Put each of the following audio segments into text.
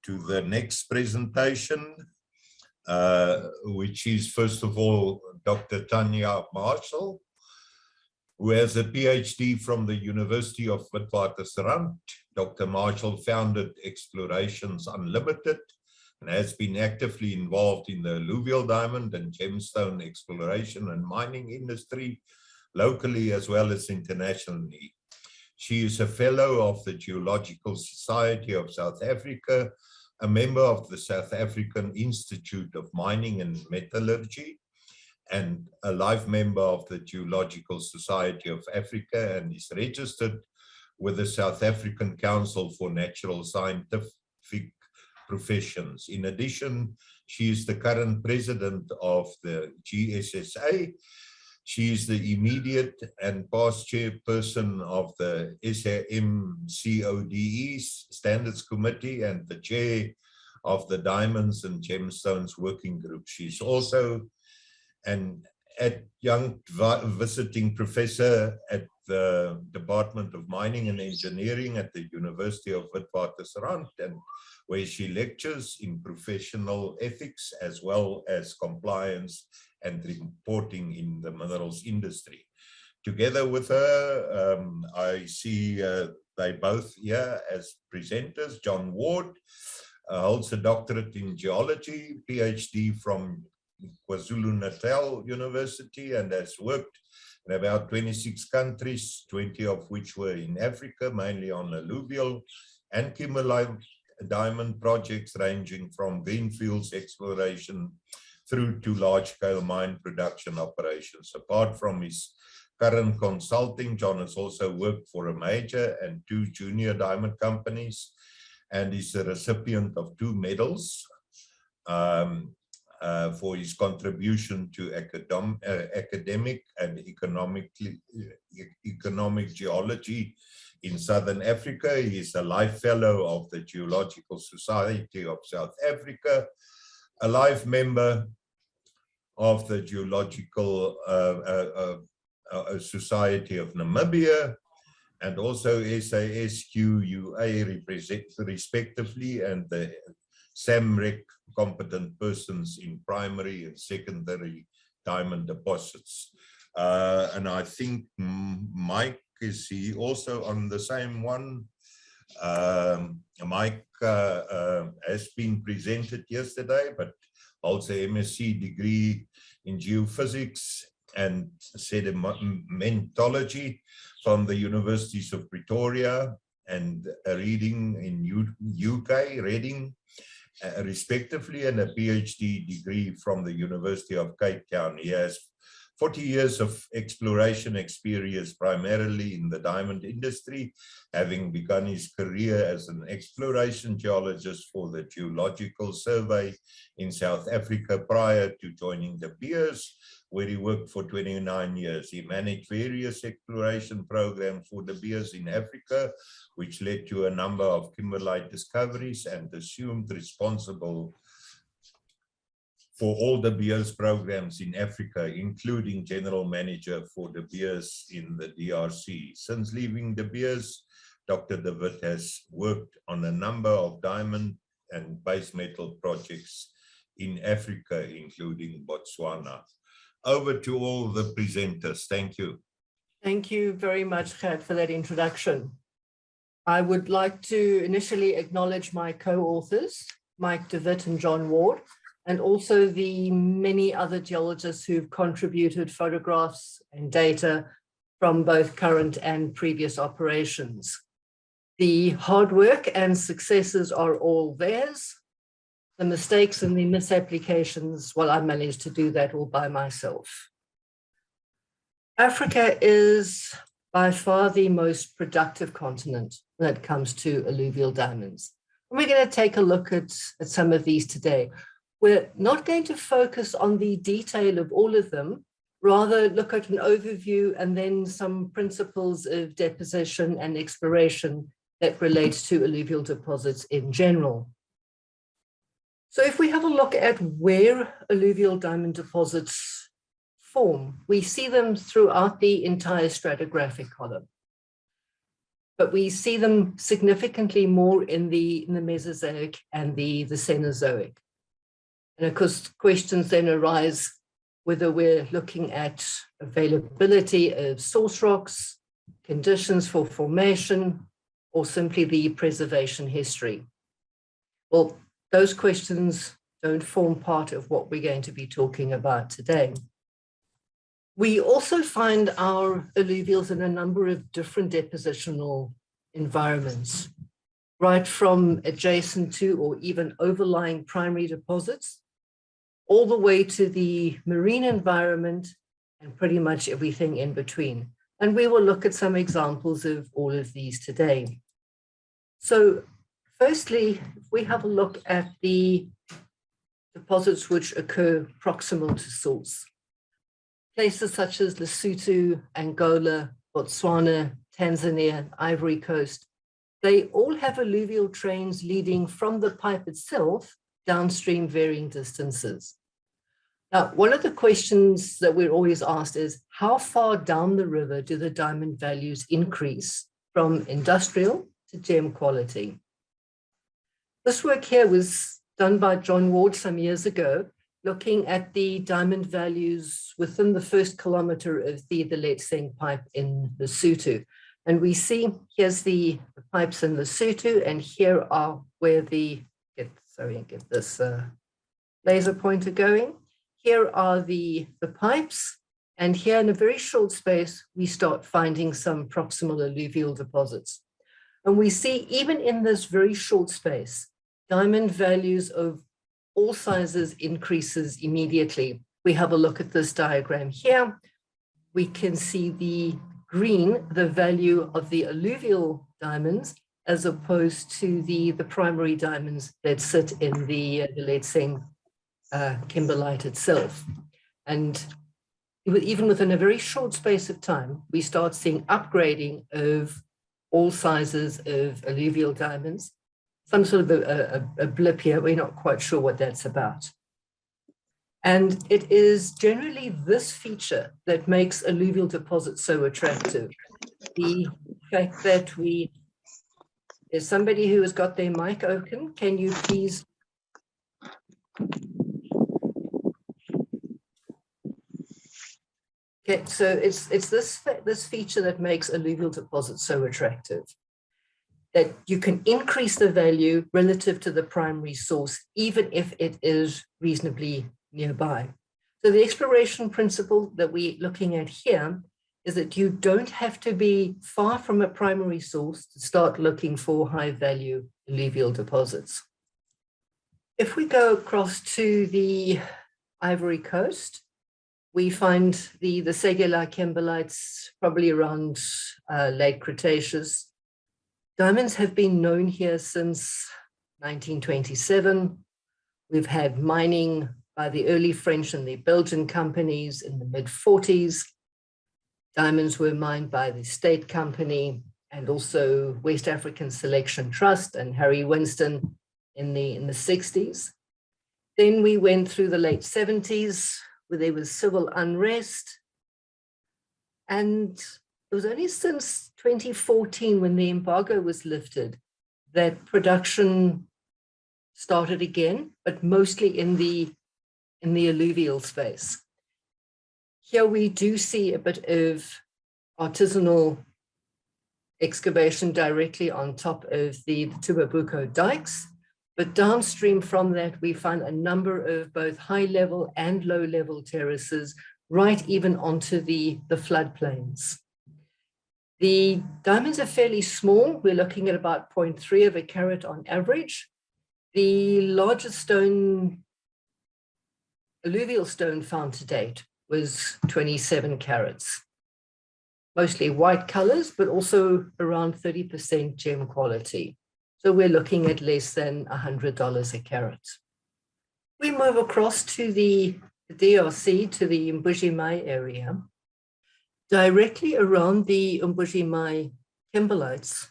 to the next presentation, which is first of all Dr. Tania Marshall, who has a PhD from the University of Witwatersrand. Dr. Marshall founded Explorations Unlimited and has been actively involved in the alluvial diamond and gemstone exploration and mining industry, locally as well as internationally. She is a fellow of the Geological Society of South Africa, a member of the South African Institute of Mining and Metallurgy, and a life member of the Geological Society of Africa, and is registered with the South African Council for Natural Scientific Professions. In addition, she is the current president of the GSSA. She is the immediate and past chairperson of the SAMCODE Standards Committee and the chair of the Diamonds and Gemstones Working Group. She's also an adjunct visiting professor at the Department of Mining and Engineering at the University of Witwatersrand, and where she lectures in professional ethics as well as compliance and reporting in the minerals industry. Together with her, I see they both here as presenters. John Ward holds a doctorate in geology, PhD from KwaZulu-Natal University, and has worked in about 26 countries, 20 of which were in Africa, mainly on alluvial and kimberlite diamond projects ranging from greenfields exploration through to large-scale mine production operations. Apart from his current consulting, John has also worked for a major and 2 junior diamond companies, and is a recipient of 2 medals for his contribution to academic and economic geology in Southern Africa. He is a life fellow of the Geological Society of South Africa, a life member of the Geological Society of Namibia, and also SASQUA respectively, and the SAMREC competent persons in primary and secondary diamond deposits. And I think Mike, is he also on the same one? Mike has been presented yesterday, but holds a MSc degree in geophysics and sedimentology from the Universities of Pretoria and Reading in UK, Reading, respectively, and a PhD degree from the University of Cape Town. He has 40 years of exploration experience, primarily in the diamond industry, having begun his career as an exploration geologist for the Geological Survey in South Africa prior to joining De Beers, where he worked for 29 years. He managed various exploration programs for De Beers in Africa, which led to a number of kimberlite discoveries, and assumed responsible for all De Beers programs in Africa, including general manager for De Beers in the DRC. Since leaving De Beers, Dr. de Wit has worked on a number of diamond and base metal projects in Africa, including Botswana. Over to all the presenters. Thank you. Thank you very much, Gert, for that introduction. I would like to initially acknowledge my co-authors, Mike de Wit and John Ward, and also the many other geologists who've contributed photographs and data from both current and previous operations. The hard work and successes are all theirs. The mistakes and the misapplications, well, I managed to do that all by myself. Africa is by far the most productive continent when it comes to alluvial diamonds. And we're going to take a look at some of these today. We're not going to focus on the detail of all of them, rather look at an overview and then some principles of deposition and exploration that relates to alluvial deposits in general. So if we have a look at where alluvial diamond deposits form, we see them throughout the entire stratigraphic column. but we see them significantly more in the Mesozoic and the Cenozoic. And of course, questions then arise whether we're looking at availability of source rocks, conditions for formation, or simply the preservation history. Well, those questions don't form part of what we're going to be talking about today. We also find our alluvials in a number of different depositional environments, right from adjacent to or even overlying primary deposits, all the way to the marine environment and pretty much everything in between. And we will look at some examples of all of these today. So firstly, if we have a look at the deposits which occur proximal to source, places such as Lesotho, Angola, Botswana, Tanzania, Ivory Coast, they all have alluvial trains leading from the pipe itself downstream varying distances. Now, one of the questions that we're always asked is, how far down the river do the diamond values increase from industrial to gem quality? This work here was done by John Ward some years ago, looking at the diamond values within the first kilometer of the Letseng pipe in Lesotho. And we see, here's the pipes in Lesotho, and here are where get this laser pointer going. Here are the pipes, and here in a very short space, we start finding some proximal alluvial deposits. And we see, even in this very short space, diamond values of all sizes increases immediately. We have a look at this diagram here. We can see the green, the value of the alluvial diamonds, as opposed to the primary diamonds that sit in the Letseng kimberlite itself. And even within a very short space of time, we start seeing upgrading of all sizes of alluvial diamonds. Some sort of a blip here, we're not quite sure what that's about. And it is generally this feature that makes alluvial deposits so attractive. The fact that there's somebody who has got their mic open. Can you please? Okay, so it's this feature that makes alluvial deposits so attractive, that you can increase the value relative to the primary source, even if it is reasonably nearby. So the exploration principle that we're looking at here is that you don't have to be far from a primary source to start looking for high value alluvial deposits. If we go across to the Ivory Coast, we find the Segula kimberlites probably around late Cretaceous. Diamonds have been known here since 1927. We've had mining by the early French and the Belgian companies in the mid-40s. Diamonds were mined by the State Company and also West African Selection Trust and Harry Winston in the 60s. Then we went through the late 70s, where there was civil unrest. And it was only since 2014, when the embargo was lifted, that production started again, but mostly in the alluvial space. Here we do see a bit of artisanal excavation directly on top of the Tubabuco dikes. But downstream from that, we find a number of both high-level and low-level terraces, right even onto the floodplains. The diamonds are fairly small. We're looking at about 0.3 of a carat on average. The largest alluvial stone found to date was 27 carats. Mostly white colors, but also around 30% gem quality. So we're looking at less than $100 a carat. We move across to the DRC, to the Mbujimai area. Directly around the Mbujimai kimberlites,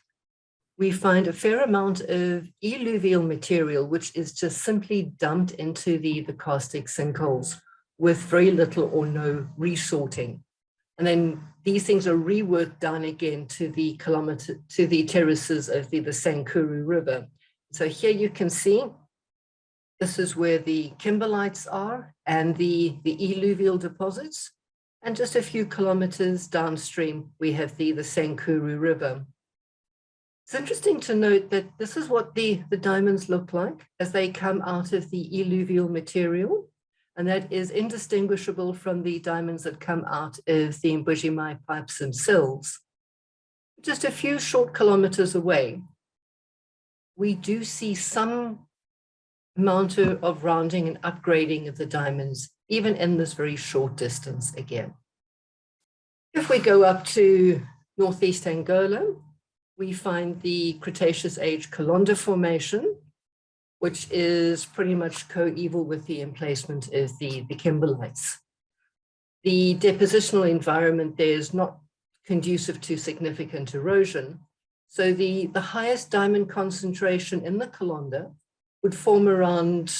we find a fair amount of alluvial material, which is just simply dumped into the karstic sinkholes with very little or no resorting. And then these things are reworked down again to the terraces of the Sankuru River. So here you can see, this is where the kimberlites are and the alluvial deposits. And just a few kilometers downstream, we have the Sankuru River. It's interesting to note that this is what the diamonds look like as they come out of the alluvial material. And that is indistinguishable from the diamonds that come out of the Mbujimai pipes themselves. Just a few short kilometers away, we do see some amount of rounding and upgrading of the diamonds, even in this very short distance again. If we go up to northeast Angola, we find the Cretaceous age CALONDA formation, which is pretty much coeval with the emplacement of the kimberlites. The depositional environment there is not conducive to significant erosion. So the highest diamond concentration in the CALONDA would form around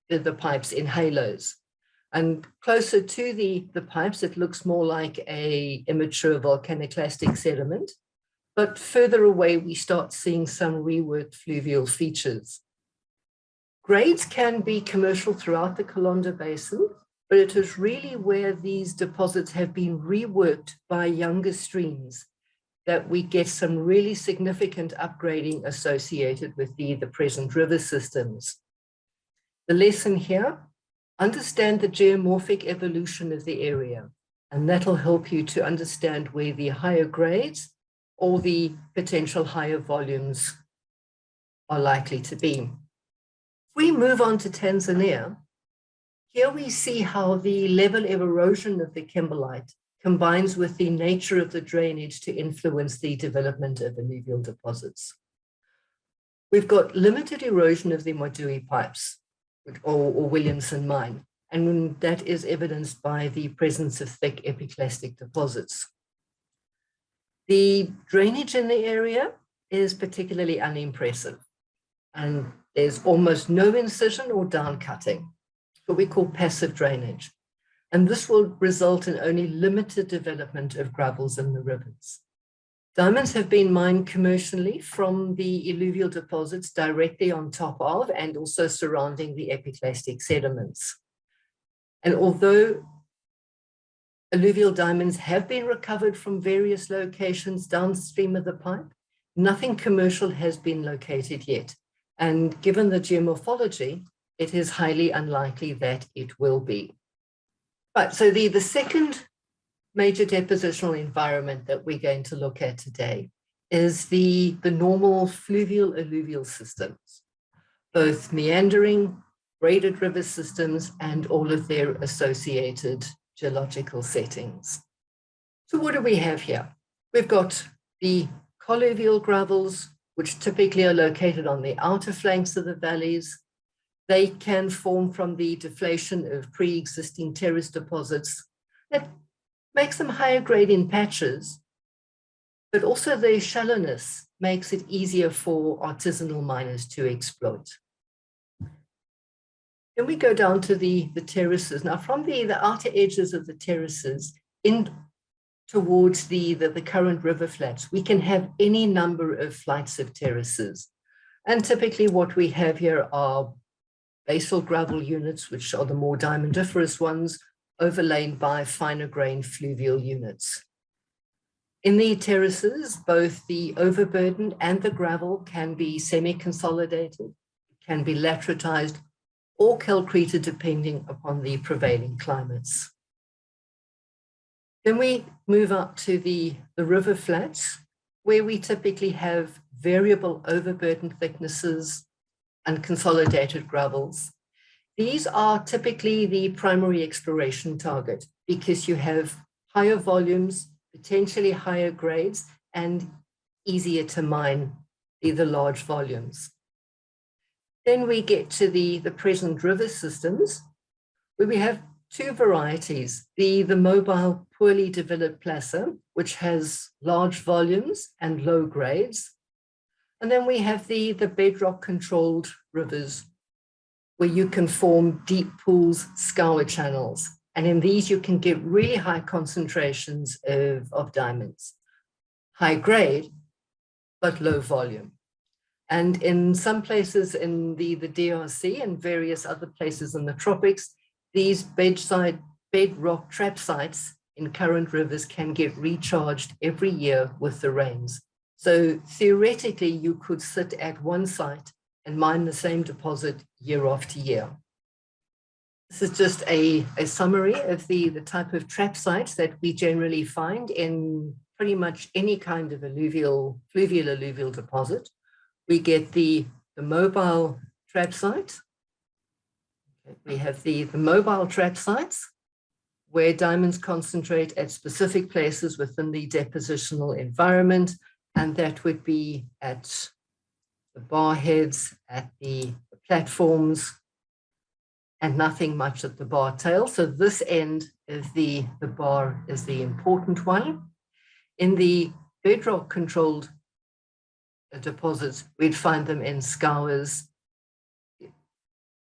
the pipes in halos. And closer to the pipes, it looks more like a immature volcaniclastic sediment. But further away, we start seeing some reworked fluvial features. Grades can be commercial throughout the CALONDA basin, but it is really where these deposits have been reworked by younger streams that we get some really significant upgrading associated with the present river systems. The lesson here, understand the geomorphic evolution of the area, and that'll help you to understand where the higher grades or the potential higher volumes are likely to be. If we move on to Tanzania, here we see how the level of erosion of the kimberlite combines with the nature of the drainage to influence the development of alluvial deposits. We've got limited erosion of the Modui pipes or Williamson mine, and that is evidenced by the presence of thick epiclastic deposits. The drainage in the area is particularly unimpressive, and there's almost no incision or down cutting, what we call passive drainage. And this will result in only limited development of gravels in the rivers. Diamonds have been mined commercially from the alluvial deposits directly on top of and also surrounding the epiclastic sediments. And although alluvial diamonds have been recovered from various locations downstream of the pipe, nothing commercial has been located yet. And given the geomorphology, it is highly unlikely that it will be. Right, so the second major depositional environment that we're going to look at today is the normal fluvial alluvial systems, both meandering, braided river systems, and all of their associated geological settings. So what do we have here? We've got the colluvial gravels, which typically are located on the outer flanks of the valleys. They can form from the deflation of pre-existing terrace deposits. That makes them higher grade in patches, but also their shallowness makes it easier for artisanal miners to exploit. Then we go down to the terraces. Now from the outer edges of the terraces in towards the current river flats, we can have any number of flights of terraces. And typically what we have here are basal gravel units, which are the more diamondiferous ones, overlain by finer grained fluvial units. In the terraces, both the overburden and the gravel can be semi-consolidated, can be lateritized, or calcreted depending upon the prevailing climates. Then we move up to the river flats, where we typically have variable overburden thicknesses and consolidated gravels. These are typically the primary exploration target because you have higher volumes, potentially higher grades, and easier to mine the large volumes. Then we get to the present river systems, where we have two varieties, the mobile poorly developed placer, which has large volumes and low grades. And then we have the bedrock controlled rivers, where you can form deep pools, scour channels, And in these, you can get really high concentrations of diamonds, high grade, but low volume. And in some places in the DRC and various other places in the tropics, these bedrock trap sites in current rivers can get recharged every year with the rains. So theoretically, you could sit at one site and mine the same deposit year after year. This is just a summary of the type of trap sites that we generally find in pretty much any kind of fluvial alluvial deposit. We get the mobile trap site. We have the mobile trap sites where diamonds concentrate at specific places within the depositional environment, and that would be at the bar heads, at the platforms, and nothing much at the bar tail. So this end of the bar is the important one. In the bedrock controlled deposits, we'd find them in scours,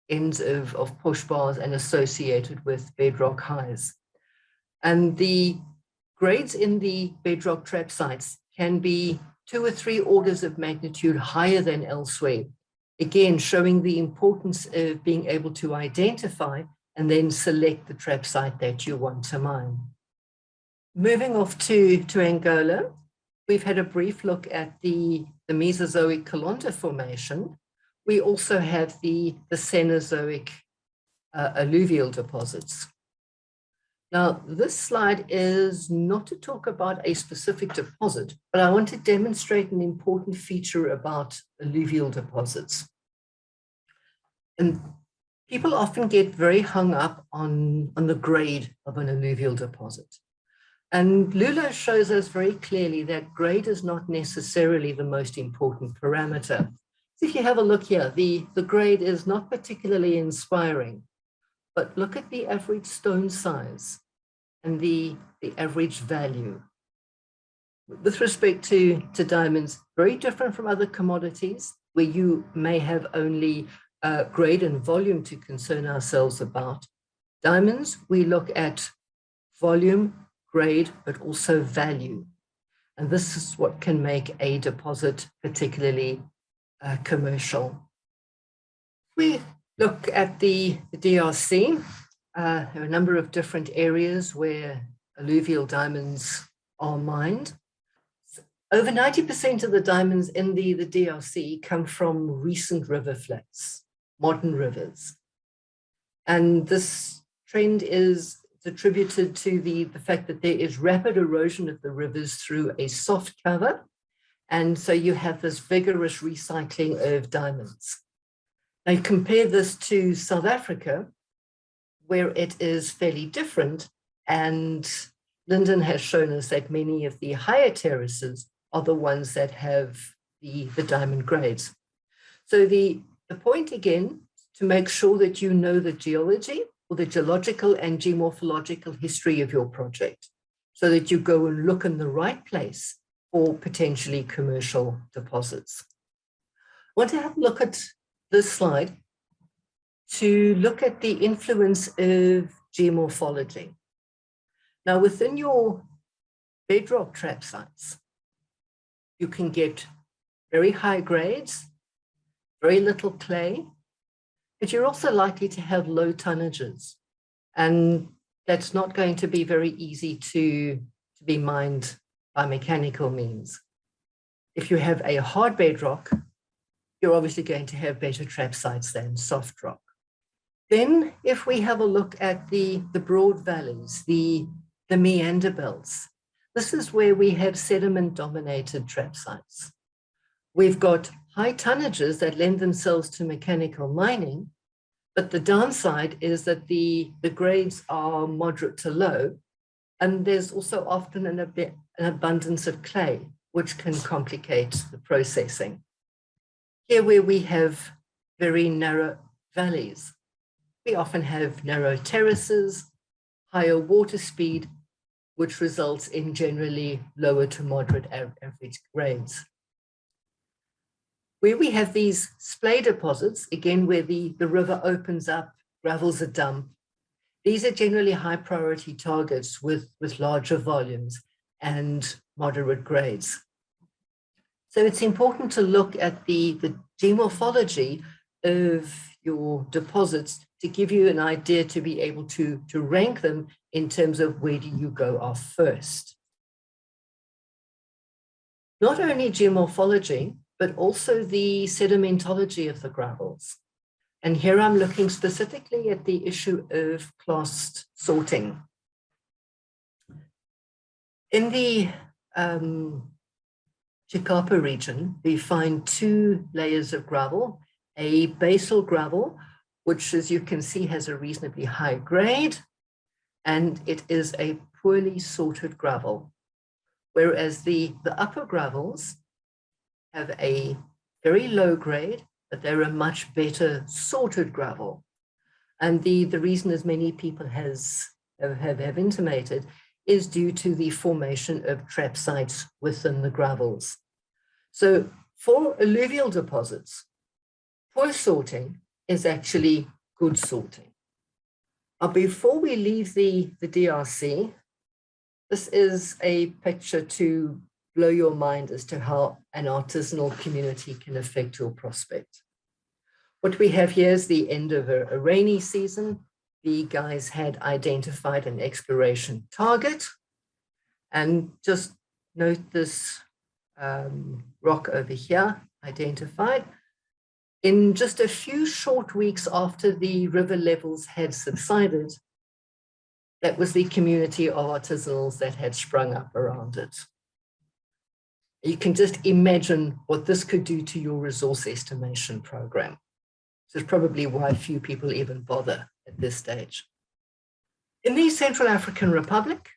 ends of push bars, and associated with bedrock highs. And the grades in the bedrock trap sites can be 2 or 3 orders of magnitude higher than elsewhere. Again, showing the importance of being able to identify and then select the trap site that you want to mine. Moving off to Angola, we've had a brief look at the Mesozoic CALONDA formation. We also have the Cenozoic alluvial deposits. Now, this slide is not to talk about a specific deposit, but I want to demonstrate an important feature about alluvial deposits. And people often get very hung up on the grade of an alluvial deposit. And Lula shows us very clearly that grade is not necessarily the most important parameter. So if you have a look here, the grade is not particularly inspiring, but look at the average stone size and the average value. With respect to diamonds, very different from other commodities where you may have only grade and volume to concern ourselves about. Diamonds, we look at volume, grade, but also value. And this is what can make a deposit particularly commercial. We look at the DRC. There are a number of different areas where alluvial diamonds are mined. Over 90% of the diamonds in the DRC come from recent river flats, modern rivers. And this trend is attributed to the fact that there is rapid erosion of the rivers through a soft cover. And so you have this vigorous recycling of diamonds. Now compare this to South Africa, where it is fairly different. And Lyndon has shown us that many of the higher terraces are the ones that have the diamond grades. So the point again, to make sure that you know the geology or the geological and geomorphological history of your project, so that you go and look in the right place for potentially commercial deposits. I want to have a look at this slide to look at the influence of geomorphology. Now, within your bedrock trap sites, you can get very high grades, very little clay, but you're also likely to have low tonnages. And that's not going to be very easy to be mined by mechanical means. If you have a hard bedrock, you're obviously going to have better trap sites than soft rock. Then if we have a look at the broad valleys, the meander belts, this is where we have sediment-dominated trap sites. We've got high tonnages that lend themselves to mechanical mining, but the downside is that the grades are moderate to low, and there's also often an abundance of clay, which can complicate the processing. Here where we have very narrow valleys, we often have narrow terraces, higher water speed, which results in generally lower to moderate average grades. Where we have these splay deposits, again, where the river opens up, gravel's a dump, These are generally high priority targets with larger volumes and moderate grades. So it's important to look at the geomorphology of your deposits to give you an idea to be able to rank them in terms of where do you go off first. Not only geomorphology, but also the sedimentology of the gravels. And here I'm looking specifically at the issue of classed sorting. In the Chikapa region, we find two layers of gravel, a basal gravel, which as you can see has a reasonably high grade, and it is a poorly sorted gravel. Whereas the upper gravels have a very low grade, but they're a much better sorted gravel. And the reason, as many people have intimated, is due to the formation of trap sites within the gravels. So for alluvial deposits, poor sorting is actually good sorting. Now, before we leave the DRC, this is a picture to blow your mind as to how an artisanal community can affect your prospect. What we have here is the end of a rainy season. The guys had identified an exploration target, and just note this rock over here, identified. In just a few short weeks after the river levels had subsided, that was the community of artisanals that had sprung up around it. You can just imagine what this could do to your resource estimation program. This is probably why few people even bother at this stage. In the Central African Republic,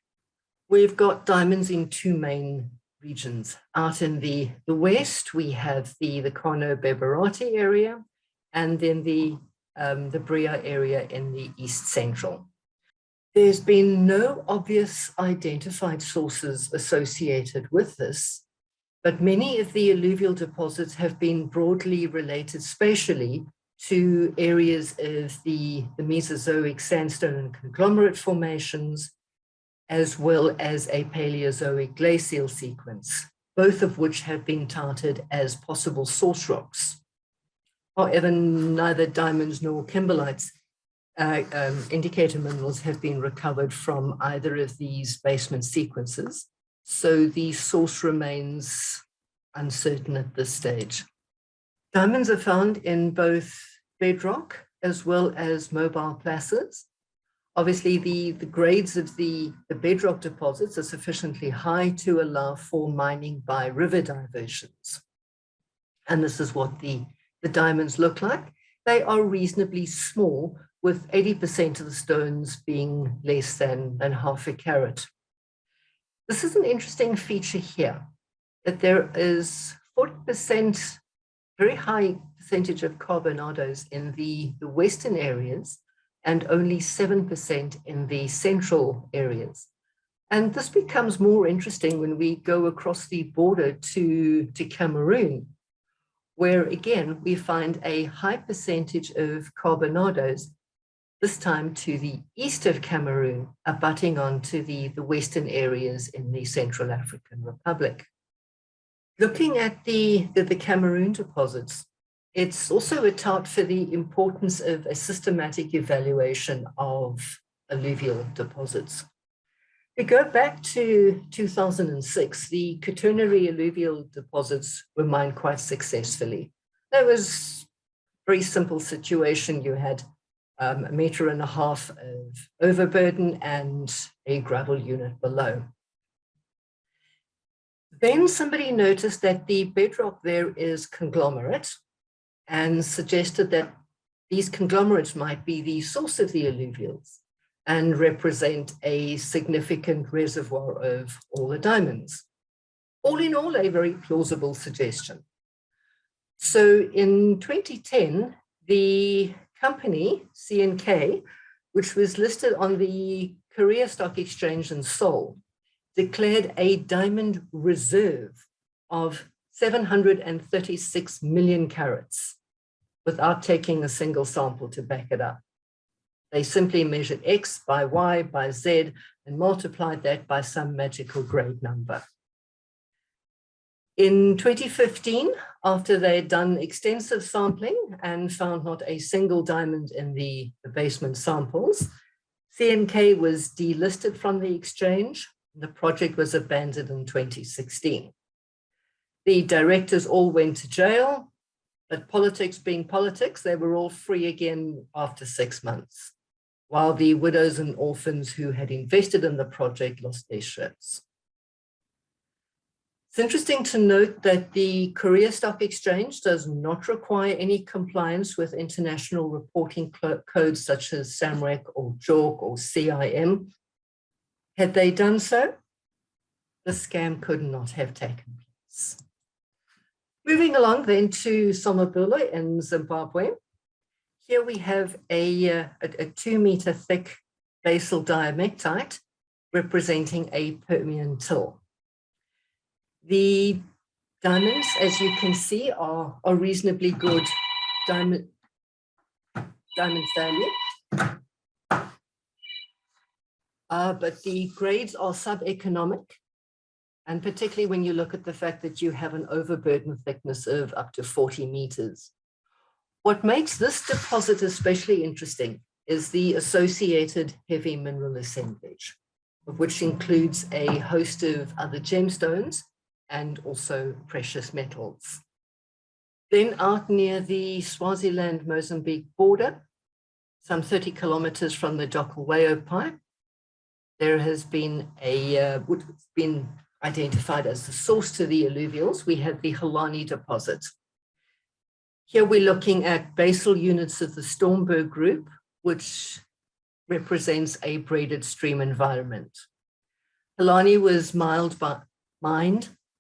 we've got diamonds in two main regions. Out in the west, we have the CARNOT area, and then the Bria area in the east central. There's been no obvious identified sources associated with this, but many of the alluvial deposits have been broadly related spatially to areas of the Mesozoic sandstone and conglomerate formations, as well as a Paleozoic glacial sequence, both of which have been touted as possible source rocks. However, neither diamonds nor kimberlites indicator minerals have been recovered from either of these basement sequences, so the source remains uncertain at this stage. Diamonds are found in both bedrock as well as mobile placers. Obviously, the grades of the bedrock deposits are sufficiently high to allow for mining by river diversions. And this is what the diamonds look like. They are reasonably small, with 80% of the stones being less than half a carat. This is an interesting feature here, that there is 40%, very high percentage of carbonados in the western areas, and only 7% in the central areas. And this becomes more interesting when we go across the border to Cameroon, where again, we find a high percentage of carbonados, this time to the east of Cameroon, abutting onto the western areas in the Central African Republic. Looking at the Cameroon deposits, it's also a tout for the importance of a systematic evaluation of alluvial deposits. We go back to 2006, the Quaternary alluvial deposits were mined quite successfully. That was a very simple situation. You had 1.5 meters of overburden and a gravel unit below. Then somebody noticed that the bedrock there is conglomerate and suggested that these conglomerates might be the source of the alluvials and represent a significant reservoir of all the diamonds. All in all, a very plausible suggestion. So in 2010, the company, CNK, which was listed on the Korea Stock Exchange in Seoul, declared a diamond reserve of 736 million carats without taking a single sample to back it up. They simply measured X by Y by Z and multiplied that by some magical grade number. In 2015, after they had done extensive sampling and found not a single diamond in the basement samples, CNK was delisted from the exchange. The project was abandoned in 2016. The directors all went to jail, but politics being politics, they were all free again after 6 months, while the widows and orphans who had invested in the project lost their shirts. It's interesting to note that the Korea Stock Exchange does not require any compliance with international reporting codes such as SAMREC or JORC or CIM. Had they done so, the scam could not have taken place. Moving along then to Somabula in Zimbabwe. Here we have a 2-meter thick basal diamectite representing a Permian till. The diamonds, as you can see, are reasonably good diamond value. But the grades are sub-economic, and particularly when you look at the fact that you have an overburden thickness of up to 40 meters. What makes this deposit especially interesting is the associated heavy mineral assemblage, which includes a host of other gemstones and also precious metals. Then out near the Swaziland-Mozambique border, some 30 kilometers from the Dokalwayo pipe, there has been what's been identified as the source to the alluvials. We have the HLANE deposit. Here we're looking at basal units of the Stormberg group, which represents a braided stream environment. HLANE was mined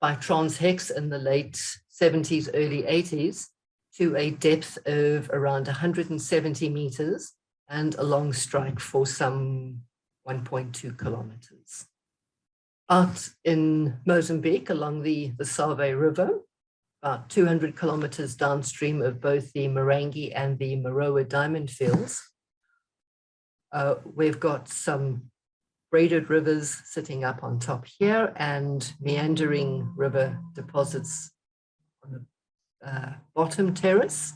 by Transhex in the late 70s, early 80s to a depth of around 170 meters and a long strike for some 1.2 kilometers. Out in Mozambique along the Save River, about 200 kilometers downstream of both the Marange and the Maroa diamond fields, we've got some braided rivers sitting up on top here and meandering river deposits on the bottom terrace.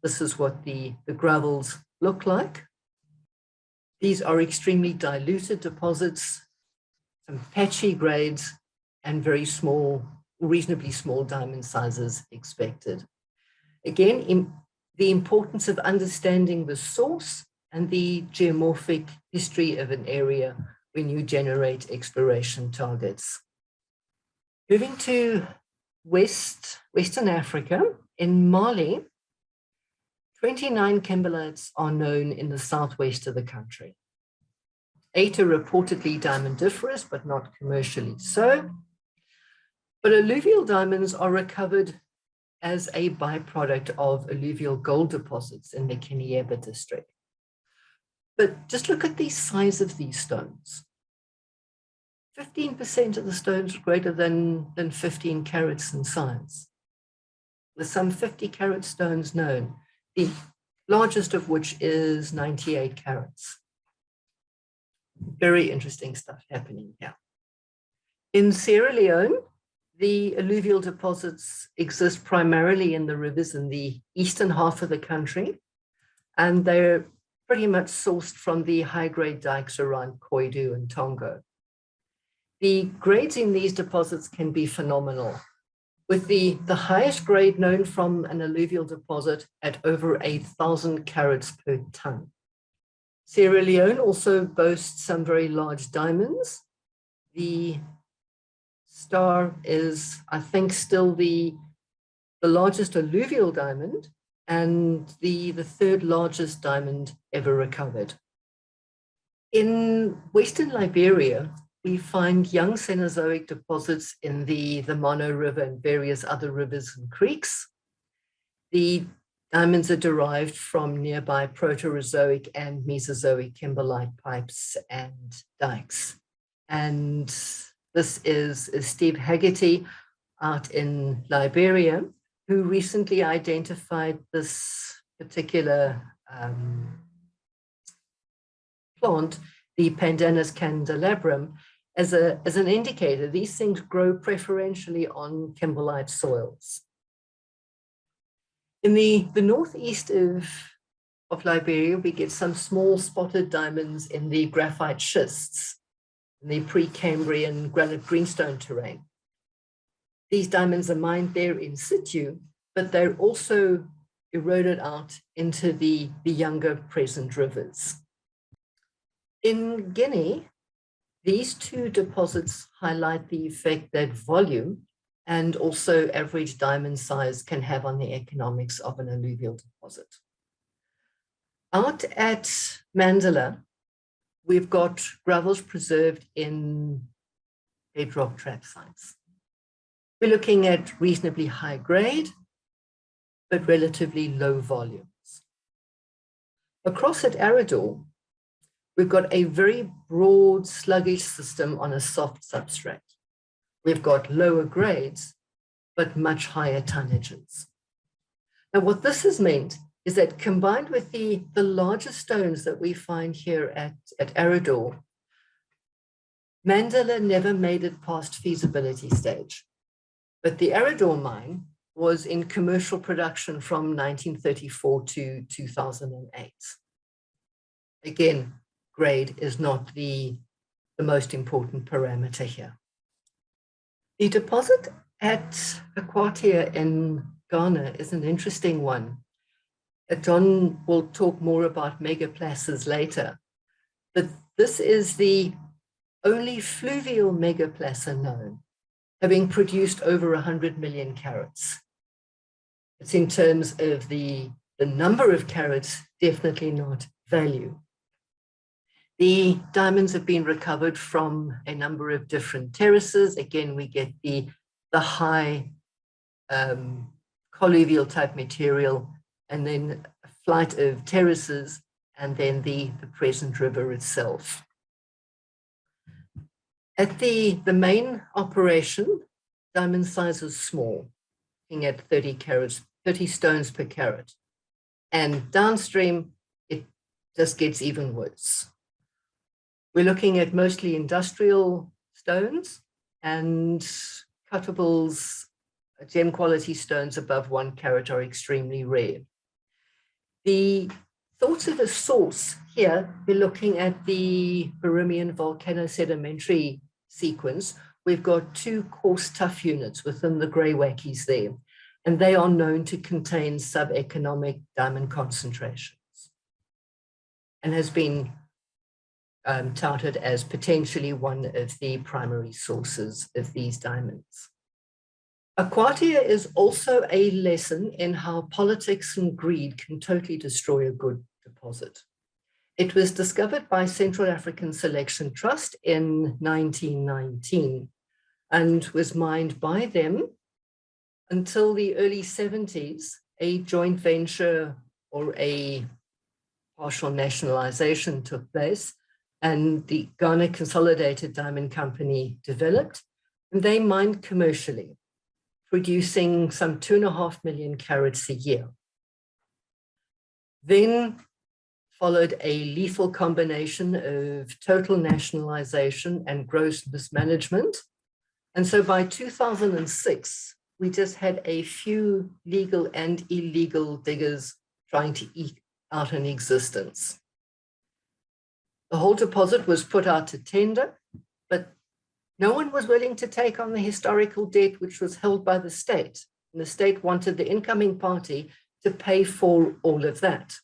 This is what the gravels look like. These are extremely diluted deposits, some patchy grades and very small, reasonably small diamond sizes expected. Again, the importance of understanding the source and the geomorphic history of an area when you generate exploration targets. Moving to Western Africa, in Mali, 29 kimberlites are known in the southwest of the country. 8 are reportedly diamondiferous, but not commercially so. But alluvial diamonds are recovered as a byproduct of alluvial gold deposits in the Kinieba district. But just look at the size of these stones. 15% of the stones are greater than 15 carats in size. There's some 50 carat stones known, the largest of which is 98 carats. Very interesting stuff happening here. In Sierra Leone, the alluvial deposits exist primarily in the rivers in the eastern half of the country, and they're pretty much sourced from the high-grade dikes around Koidu and Tongo. The grades in these deposits can be phenomenal, with the highest grade known from an alluvial deposit at over 8,000 carats per ton. Sierra Leone also boasts some very large diamonds. The star is, I think, still the largest alluvial diamond and the third largest diamond ever recovered. In Western Liberia, we find young Cenozoic deposits in the Mono River and various other rivers and creeks. The diamonds are derived from nearby Proterozoic and Mesozoic kimberlite pipes and dikes. And this is Steve Haggerty out in Liberia, who recently identified this particular plant, the Pandanus candelabrum, as an indicator. These things grow preferentially on kimberlite soils. In the northeast of Liberia, we get some small spotted diamonds in the graphite schists, in the Precambrian granite greenstone terrain. These diamonds are mined there in situ, but they're also eroded out into the younger present rivers. In Guinea, these two deposits highlight the effect that volume and also average diamond size can have on the economics of an alluvial deposit. Out at Mandela, we've got gravels preserved in bedrock trap sites. We're looking at reasonably high grade, but relatively low volumes. Across at Arador, we've got a very broad, sluggish system on a soft substrate. We've got lower grades, but much higher tonnages. Now, what this has meant is that combined with the larger stones that we find here at Arador, Mandela never made it past feasibility stage. But the Arador mine was in commercial production from 1934 to 2008. Again, grade is not the most important parameter here. The deposit at AKWATIA in Ghana is an interesting one. John will talk more about megaplaces later, but this is the only fluvial megaplacer known, having produced over 100 million carats. It's in terms of the number of carats, definitely not value. The diamonds have been recovered from a number of different terraces. Again, we get the high colluvial type material, and then a flight of terraces, and then the present river itself. At the main operation, diamond size is small, looking at 30 carats, 30 stones per carat. And downstream, it just gets even worse. We're looking at mostly industrial stones and cuttables, gem quality stones above 1 carat are extremely rare. The thoughts of a source here, we're looking at the Birimian volcanosedimentary sequence. We've got 2 coarse tuff units within the grey wackies there, and they are known to contain sub-economic diamond concentrations and has been touted as potentially one of the primary sources of these diamonds. AKWATIA is also a lesson in how politics and greed can totally destroy a good deposit. It was discovered by Central African Selection Trust in 1919 and was mined by them until the early 70s. A joint venture or a partial nationalization took place, and the Ghana Consolidated Diamond Company developed, and they mined commercially, producing some 2.5 million carats a year. Then followed a lethal combination of total nationalization and gross mismanagement. And so by 2006, we just had a few legal and illegal diggers trying to eke out an existence. The whole deposit was put out to tender, but no one was willing to take on the historical debt which was held by the state. And the state wanted the incoming party to pay for all of that.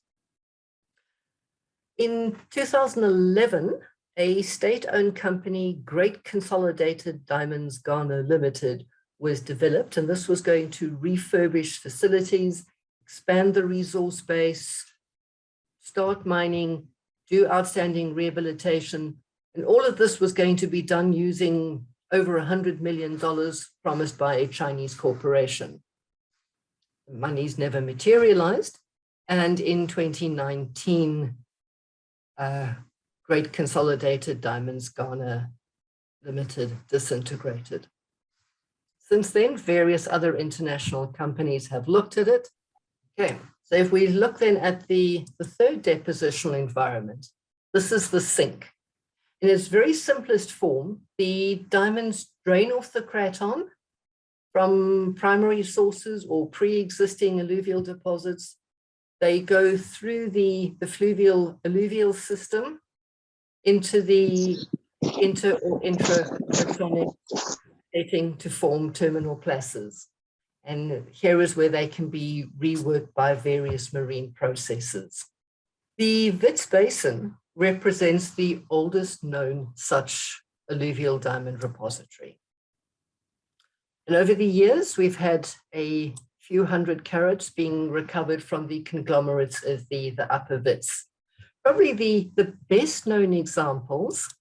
In 2011, a state-owned company, Great Consolidated Diamonds Ghana Limited, was developed, and this was going to refurbish facilities, expand the resource base, start mining, do outstanding rehabilitation, and all of this was going to be done using over $100 million promised by a Chinese corporation. The money's never materialized, and in 2019, Great Consolidated Diamonds Ghana Limited disintegrated. Since then, various other international companies have looked at it. Okay, so if we look then at the third depositional environment, This is the sink. In its very simplest form, the diamonds drain off the craton from primary sources or pre-existing alluvial deposits. They go through the alluvial system into the inter or intracratonic setting to form terminal placers. And here is where they can be reworked by various marine processes. The Wits Basin represents the oldest known such alluvial diamond repository. And over the years, we've had a few hundred carats being recovered from the conglomerates of the Upper Wits. Probably the best known examples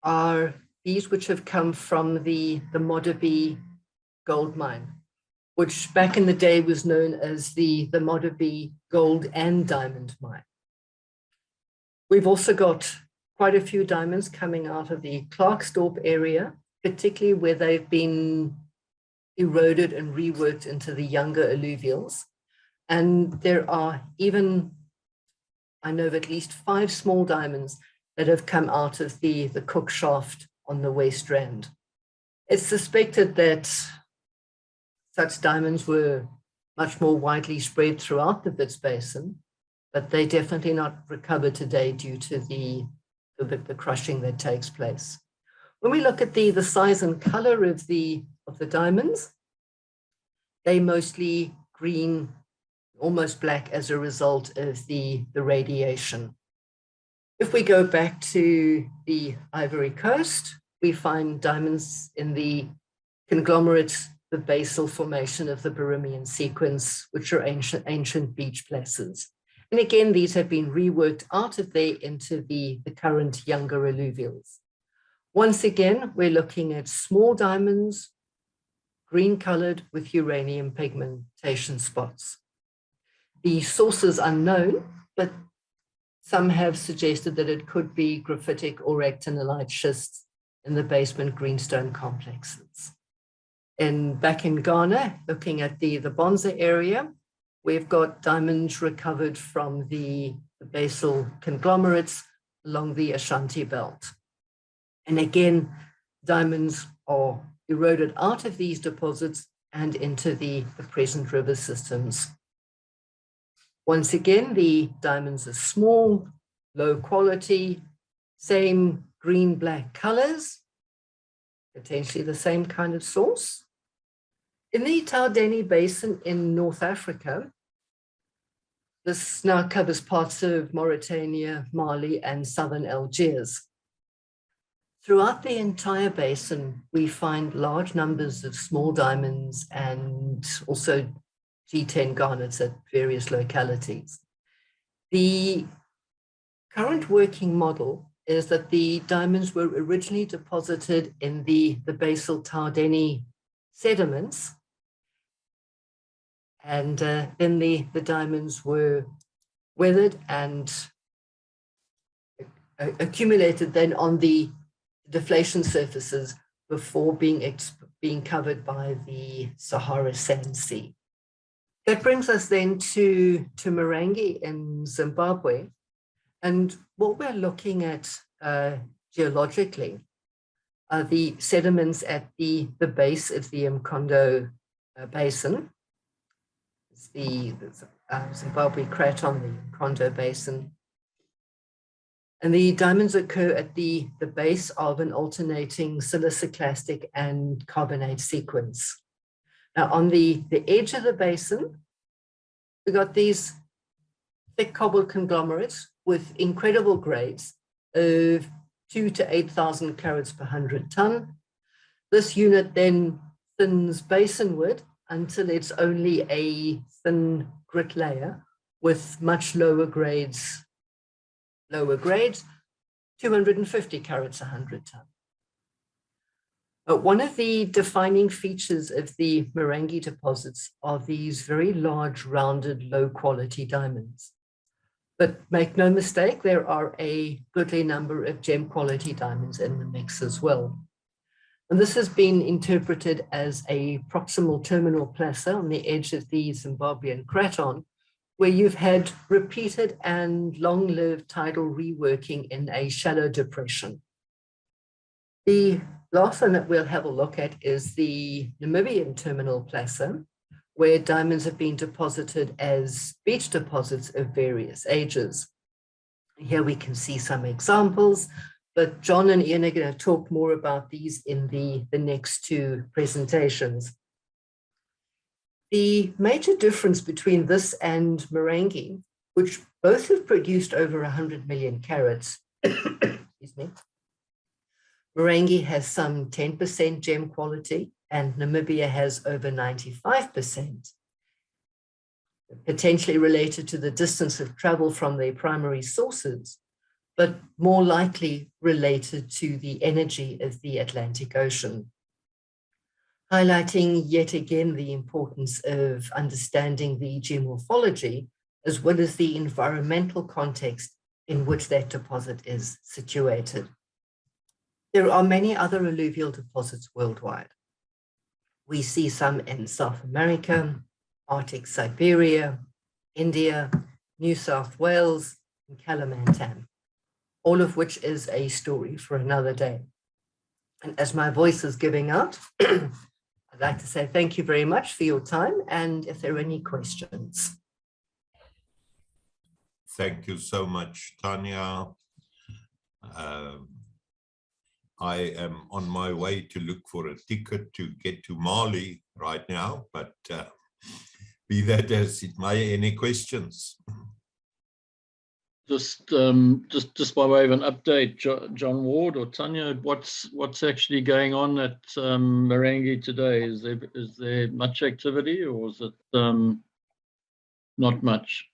are these which have come from the Modderby gold mine, which back in the day was known as the Modderby Gold and Diamond Mine. We've also got quite a few diamonds coming out of the Klerksdorp area, particularly where they've been eroded and reworked into the younger alluvials. And there are even, I know of at least 5 small diamonds that have come out of the Cook Shaft on the West Rand. It's suspected that such diamonds were much more widely spread throughout the Wits Basin, but they're definitely not recovered today due to the crushing that takes place. When we look at the size and color of the diamonds, they mostly green, almost black as a result of the radiation. If we go back to the Ivory Coast, we find diamonds in the conglomerates, the basal formation of the Birimian sequence, which are ancient beach placers. And again, these have been reworked out of there into the current younger alluvials. Once again, we're looking at small diamonds, green colored with uranium pigmentation spots. The source is unknown, but some have suggested that it could be graphitic or actinolite schists in the basement greenstone complexes. And back in Ghana, looking at the Bonza area, we've got diamonds recovered from the basal conglomerates along the Ashanti belt. And again, diamonds are eroded out of these deposits and into the present river systems. Once again, the diamonds are small, low quality, same green-black colors, potentially the same kind of source. In the Taudeni Basin in North Africa, this now covers parts of Mauritania, Mali, and southern Algiers. Throughout the entire basin, we find large numbers of small diamonds and also G10 garnets at various localities. The current working model is that the diamonds were originally deposited in the basal Taudeni sediments, and then the diamonds were weathered and accumulated then on the deflation surfaces before being covered by the Sahara Sand Sea. That brings us then to Marange in Zimbabwe. And what we're looking at geologically are the sediments at the base of the Mkondo Basin. It's the Zimbabwe Craton, the Mkondo Basin. And the diamonds occur at the base of an alternating siliciclastic and carbonate sequence. Now, on the edge of the basin, we got these thick cobbled conglomerates with incredible grades of 2,000 to 8,000 carats per 100 ton. This unit then thins basinward until it's only a thin grit layer with much lower grades, 250 carats 100 ton. But one of the defining features of the Marange deposits are these very large, rounded, low-quality diamonds. But make no mistake, there are a goodly number of gem-quality diamonds in the mix as well. And this has been interpreted as a proximal terminal placer on the edge of the Zimbabwean craton, where you've had repeated and long-lived tidal reworking in a shallow depression. The last one that we'll have a look at is the Namibian terminal placer, where diamonds have been deposited as beach deposits of various ages. Here we can see some examples, but John and Ian are going to talk more about these in the next two presentations. The major difference between this and MARANGE, which both have produced over 100 million carats, excuse me, MARANGE has some 10% gem quality and Namibia has over 95%, potentially related to the distance of travel from their primary sources, but more likely related to the energy of the Atlantic Ocean. Highlighting yet again the importance of understanding the geomorphology as well as the environmental context in which that deposit is situated. There are many other alluvial deposits worldwide. We see some in South America, Arctic Siberia, India, New South Wales, and Kalimantan, all of which is a story for another day. And as my voice is giving out, I'd like to say thank you very much for your time, and if there are any questions. Thank you so much, Tania. I am on my way to look for a ticket to get to Mali right now, but be that as it may, any questions? Just by way of an update, John Ward or Tania, what's actually going on at MARANGE today? Is there much activity, or is it not much?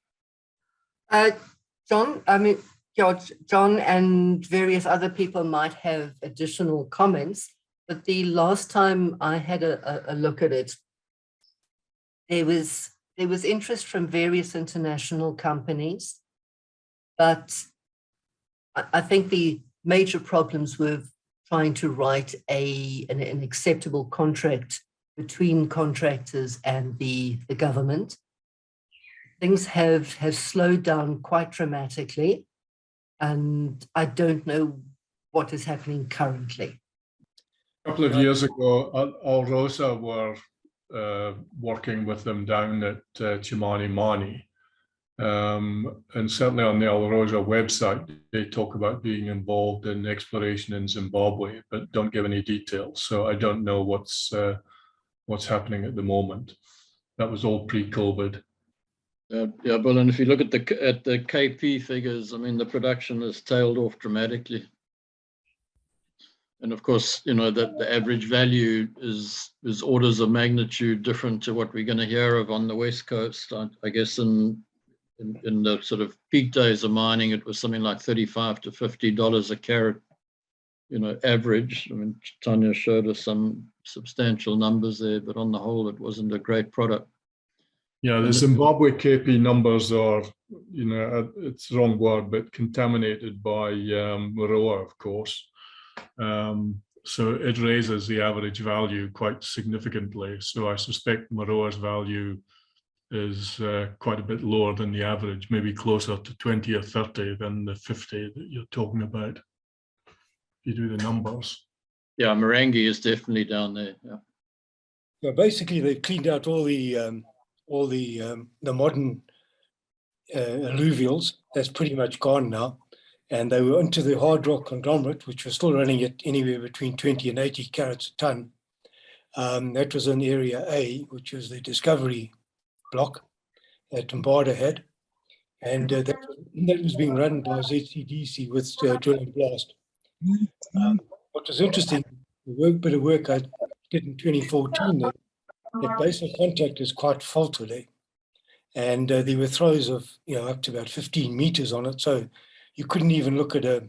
John, I mean, John and various other people might have additional comments, but the last time I had a look at it, there was interest from various international companies. But I think the major problems were trying to write an acceptable contract between contractors and the government. Things have slowed down quite dramatically, and I don't know what is happening currently. A couple of years ago, Alrosa were working with them down at Chimanimani. And certainly on the Alrosa website, they talk about being involved in exploration in Zimbabwe, but don't give any details. So I don't know what's happening at the moment. That was all pre-COVID. Yeah, well, and if you look at the KP figures, I mean, the production has tailed off dramatically. And of course, you know, that the average value is orders of magnitude different to what we're going to hear of on the West Coast. I guess in the sort of peak days of mining, it was something like $35 to $50 a carat, you know, average. I mean, Tania showed us some substantial numbers there, but on the whole, it wasn't a great product. Yeah, the Zimbabwe KP numbers are, you know, it's the wrong word, but contaminated by Maroa, of course. So it raises the average value quite significantly. So I suspect Maroa's value is quite a bit lower than the average, maybe closer to 20 or 30 than the 50 that you're talking about, if you do the numbers. Yeah, MARANGE is definitely down there. Yeah. So basically, they've cleaned out all the modern alluvials. That's pretty much gone now. And they were into the hard rock conglomerate, which was still running at anywhere between 20 and 80 carats a ton. That was in Area A, which was the discovery block that Mbada had. And that was being run by ZCDC with drill and blast. What was interesting, the bit of work I did in 2014, that basal contact is quite faulty. And there were throws of, you know, up to about 15 meters on it. So you couldn't even look at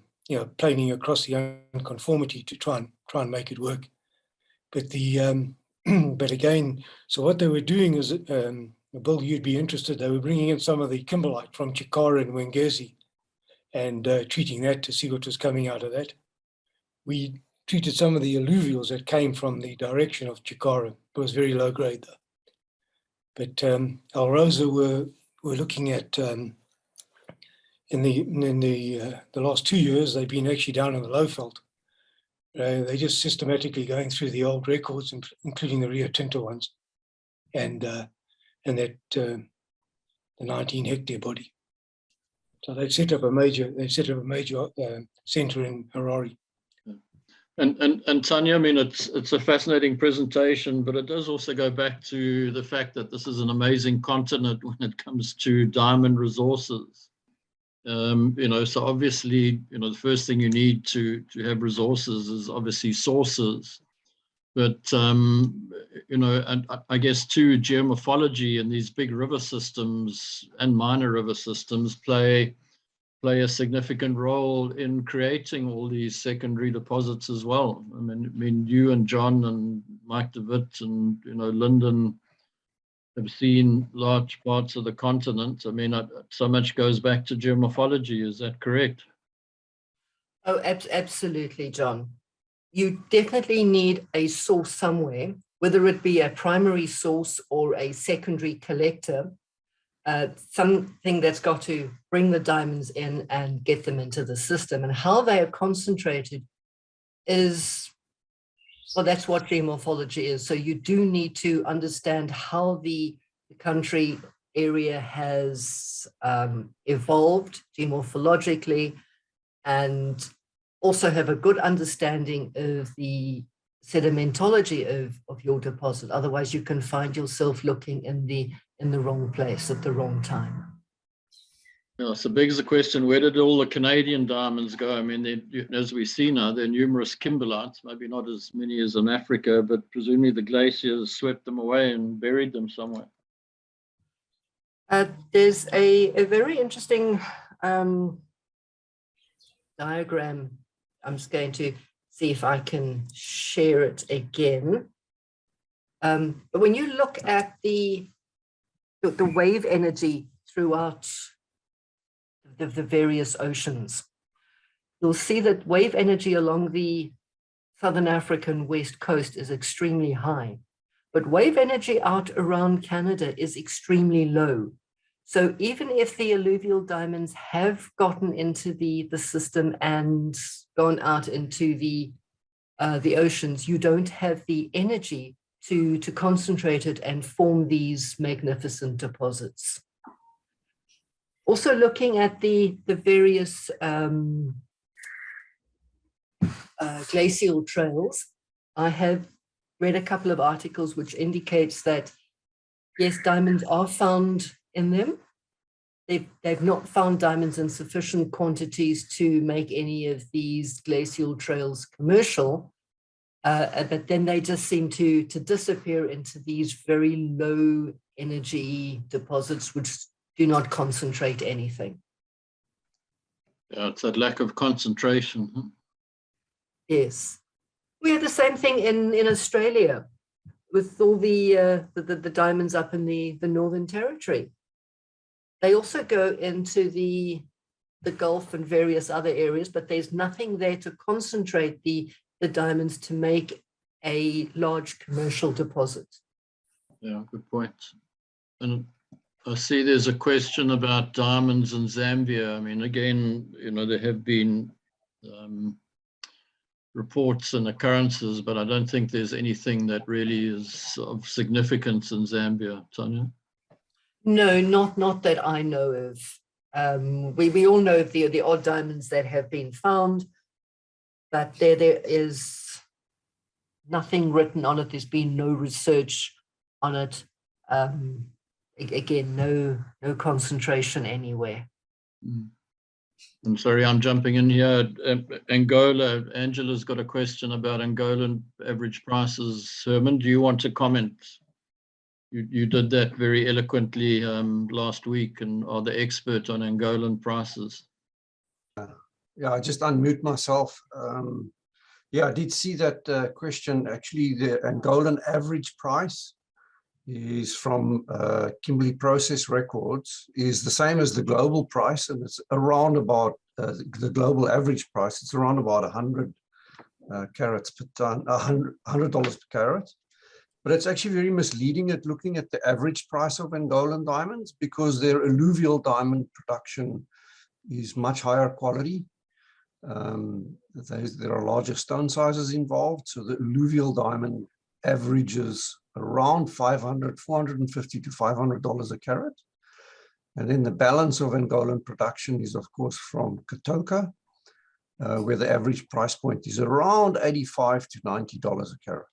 planing across the unconformity to try and make it work. But but again, so what they were doing is, Bill, you'd be interested. They were bringing in some of the kimberlite from Chikara and Wengezi and treating that to see what was coming out of that. We treated some of the alluvials that came from the direction of Chikara. It was very low grade though. But Alrosa were we're looking at in the last 2 years, they've been actually down in the Lowveld. They're just systematically going through the old records, including the Rio Tinto ones, and that the 19-hectare body. So they've set up a major centre in Harare. And Tania, I mean, it's a fascinating presentation, but it does also go back to the fact that this is an amazing continent when it comes to diamond resources. You know, so obviously, you know, the first thing you need to have resources is obviously sources. But, you know, and I guess too, geomorphology and these big river systems and minor river systems play a significant role in creating all these secondary deposits as well. I mean, you and John and Mike de Wit and, you know, Lyndon have seen large parts of the continent. I mean, so much goes back to geomorphology. Is that correct? Oh, absolutely, John. You definitely need a source somewhere, whether it be a primary source or a secondary collector, something that's got to bring the diamonds in and get them into the system. And how they are concentrated is, well, that's what geomorphology is. So you do need to understand how the country area has evolved geomorphologically, and also have a good understanding of the sedimentology of your deposit. Otherwise, you can find yourself looking in the wrong place at the wrong time. Yeah, so begs the question, where did all the Canadian diamonds go? I mean, as we see now, there are numerous kimberlites, maybe not as many as in Africa, but presumably the glaciers swept them away and buried them somewhere. There's a very interesting diagram. I'm just going to see if I can share it again. But when you look at the wave energy throughout the various oceans, you'll see that wave energy along the Southern African west coast is extremely high, but wave energy out around Canada is extremely low. So even if the alluvial diamonds have gotten into the system and gone out into the oceans, you don't have the energy to concentrate it and form these magnificent deposits. Also looking at the various glacial trails, I have read a couple of articles which indicates that, yes, diamonds are found in them. They've not found diamonds in sufficient quantities to make any of these glacial trails commercial, but then they just seem to disappear into these very low energy deposits which do not concentrate anything. Yeah, it's that lack of concentration. Huh? Yes. We have the same thing in Australia with all the diamonds up in the Northern Territory. They also go into the Gulf and various other areas, but there's nothing there to concentrate the diamonds to make a large commercial deposit. Yeah, good point. And I see there's a question about diamonds in Zambia. I mean, again, you know, there have been reports and occurrences, but I don't think there's anything that really is of significance in Zambia, Tania. No, not that I know of. We all know of the odd diamonds that have been found, but there is nothing written on it. There's been no research on it. Again, no concentration anywhere. I'm sorry, I'm jumping in here. Angola, Angela's got a question about Angolan average prices. Herman, do you want to comment? You did that very eloquently last week and are the expert on Angolan prices. Yeah, I just unmute myself. Yeah, I did see that question. Actually, the Angolan average price is from Kimberley Process Records, is the same as the global price, and it's around about the global average price. It's around about 100 carats per ton, $100 per carat. But it's actually very misleading at looking at the average price of Angolan diamonds, because their alluvial diamond production is much higher quality. There are larger stone sizes involved. So the alluvial diamond averages around $450 to $500 a carat. And then the balance of Angolan production is, of course, from Katoka, where the average price point is around $85 to $90 a carat.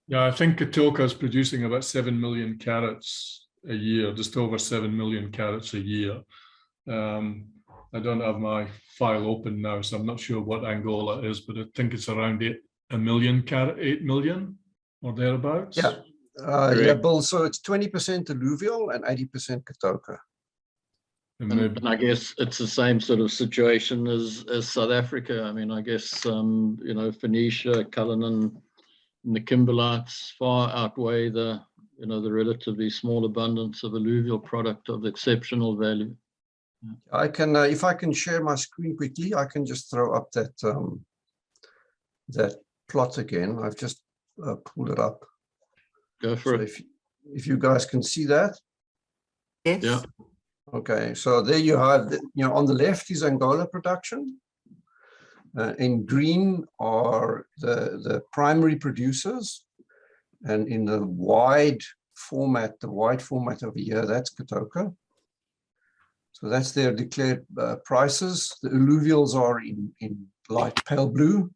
Yeah, I think Katoka is producing about 7 million carats a year, just over 7 million carats a year. I don't have my file open now, so I'm not sure what Angola is, but I think it's around 8 million or thereabouts. Yeah, yeah, Bill. So it's 20% alluvial and 80% Katoka. And I guess it's the same sort of situation as South Africa. I mean, I guess, you know, Phoenicia, Cullinan, and the kimberlites far outweigh the, you know, the relatively small abundance of alluvial product of exceptional value. I can, if I can share my screen quickly, I can just throw up that that plot again. I've just pulled it up. Go for So it. if you guys can see that. Yes. Yeah. Okay, so there you have, you know, on the left is Angola production. In green are the primary producers, and in the wide format over here, that's Katoka. So that's their declared prices. The alluvials are in light pale blue.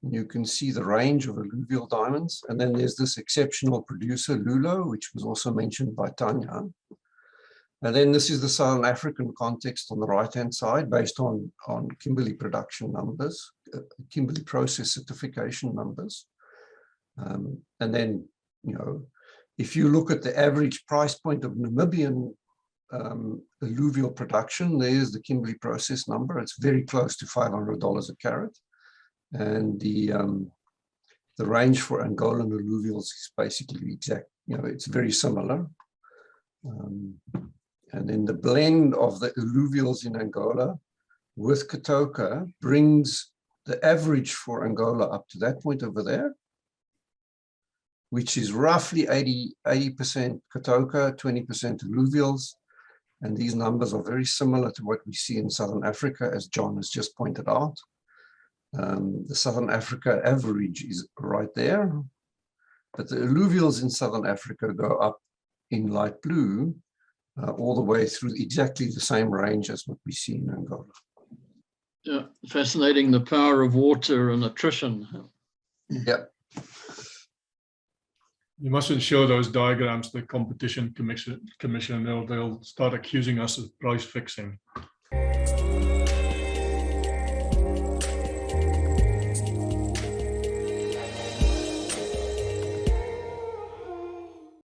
And you can see the range of alluvial diamonds. And then there's this exceptional producer, Lulo, which was also mentioned by Tania. And then this is the Southern African context on the right-hand side, based on Kimberley production numbers, Kimberley process certification numbers. And then, you know, if you look at the average price point of Namibian alluvial production, there's the Kimberley process number. It's very close to $500 a carat. And the range for Angolan alluvials is basically exact, you know, it's very similar. And then the blend of the alluvials in Angola with Katoka brings the average for Angola up to that point over there, which is roughly 80% Katoka, 20% alluvials. And these numbers are very similar to what we see in Southern Africa, as John has just pointed out. The Southern Africa average is right there, but the alluvials in Southern Africa go up in light blue all the way through exactly the same range as what we see in Angola. Yeah, fascinating, the power of water and attrition. Yeah. You mustn't show those diagrams to the Competition Commission, or they'll start accusing us of price fixing.